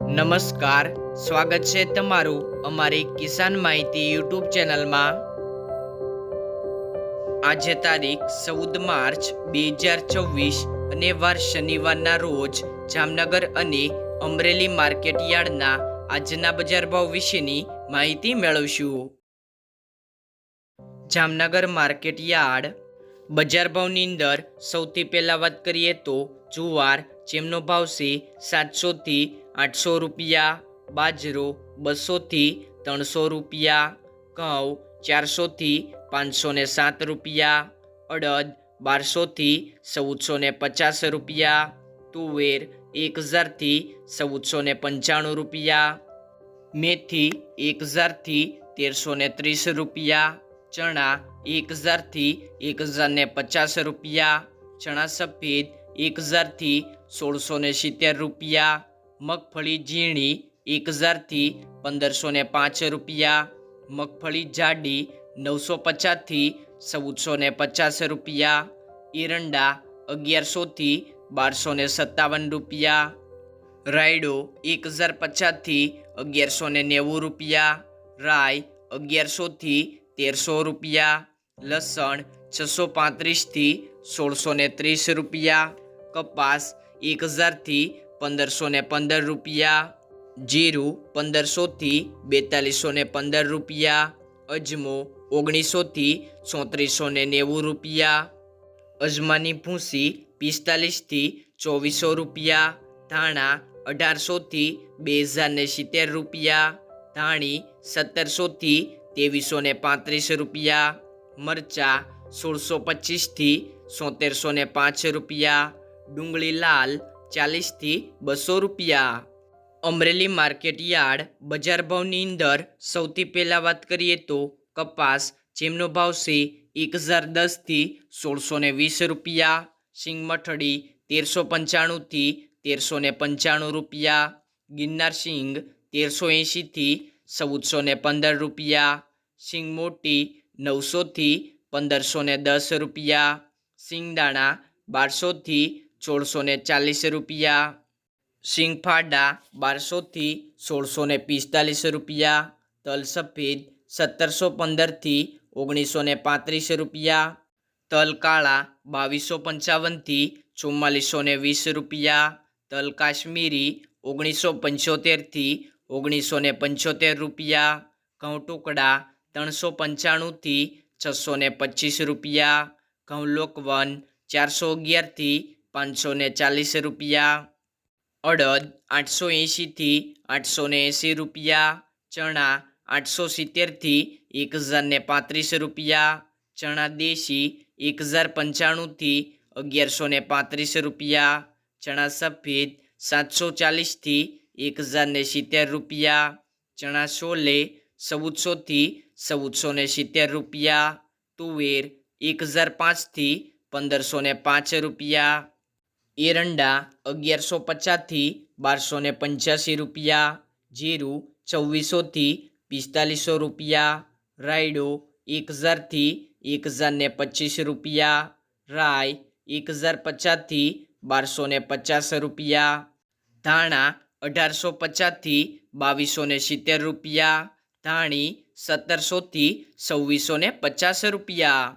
નમસ્કાર, સ્વાગત છે તમારું અમારી કિસાન માહિતી યુટ્યુબ ચેનલમાં। આજે તારીખ 14 માર્ચ 2024 અને વાર શનિવારના રોજ જામનગર અને અમરેલી માર્કેટ યાર્ડના આજના બજાર ભાવ વિશેની માહિતી મેળવશું। જામનગર માર્કેટ યાર્ડ બજાર ભાવની અંદર સૌથી પહેલાં વાત કરીએ તો જુવાર, જેમનો ભાવ છે 700 થી 800 રૂપિયા, બાજરો 200 થી 300 રૂપિયા, ઘઉં 400 થી 507 રૂપિયા, અડદ 1200 થી 1450 રૂપિયા, તુવેર 1000 થી 1495 રૂપિયા, મેથી 1000 થી 1330 રૂપિયા, ચણા 1000 થી 1050 રૂપિયા, ચણા સફેદ 1000 થી 1670 રૂપિયા, મગફળી ઝીણી 1000 થી 1505 રૂપિયા, મગફળી જાડી 950 થી 1450 રૂપિયા, એરંડા 1100 થી 1257 રૂપિયા, રાયડો 1050 થી 1190 રૂપિયા, રાઈ 1100 થી 1300 રૂપિયા, લસણ 635 થી 1630 રૂપિયા, કપાસ 1000 થી 1515 રૂપિયા, જીરું 1500 થી 4215 રૂપિયા, અજમો 1900 થી 3490 રૂપિયા, અજમાની ભૂસી 45 થી 2400 રૂપિયા, ધાણા 1800 થી 2070 રૂપિયા, ધાણી 1700 થી 2335 રૂપિયા, મરચા 1625 થી 7705 રૂપિયા, ડુંગળી લાલ 40 થી 200 રૂપિયા। અમરેલી માર્કેટ યાર્ડ બજાર ભાવની અંદર સૌથી પહેલાં વાત કરીએ તો કપાસ, જેમનો ભાવ છે 1010 થી 1620 રૂપિયા, સિંગમઠડી 1395 થી 1395 રૂપિયા, ગિરનાર સિંગ 1380 થી 1415 રૂપિયા, સિંગ મોટી 900 થી 1510 રૂપિયા, સિંગદાણા 1200 થી 1640 રૂપિયા, સિંગફાડા 1200 થી 1645 રૂપિયા, તલ સફેદ 1715 થી 1935 રૂપિયા, તલ કાળા 2255 થી 4420 રૂપિયા, તલ કાશ્મીરી 1975 થી 1975 રૂપિયા, ઘઉં ટુકડા 395 થી 625 રૂપિયા, ઘઉં લોકવન 411 થી 540 રૂપિયા, અડદ 880 થી 880 રૂપિયા, ચણા 870 થી 1035 રૂપિયા, ચણા દેશી 1095 થી 1135 રૂપિયા, ચણા સફેદ 740 થી 1070 રૂપિયા, ચણા છોલે 1400 થી 1470 રૂપિયા, તુવેર 1005 થી 1505 રૂપિયા, એરંડા 1150 થી 1285 રૂપિયા, જીરું 2400 થી 4500 રૂપિયા, રાયડો 1000 થી 1025 રૂપિયા, રાઈ 1050 થી 1250 રૂપિયા, ધાણા 1850 થી 2270 રૂપિયા, ધાણી 1700 થી 2650 રૂપિયા।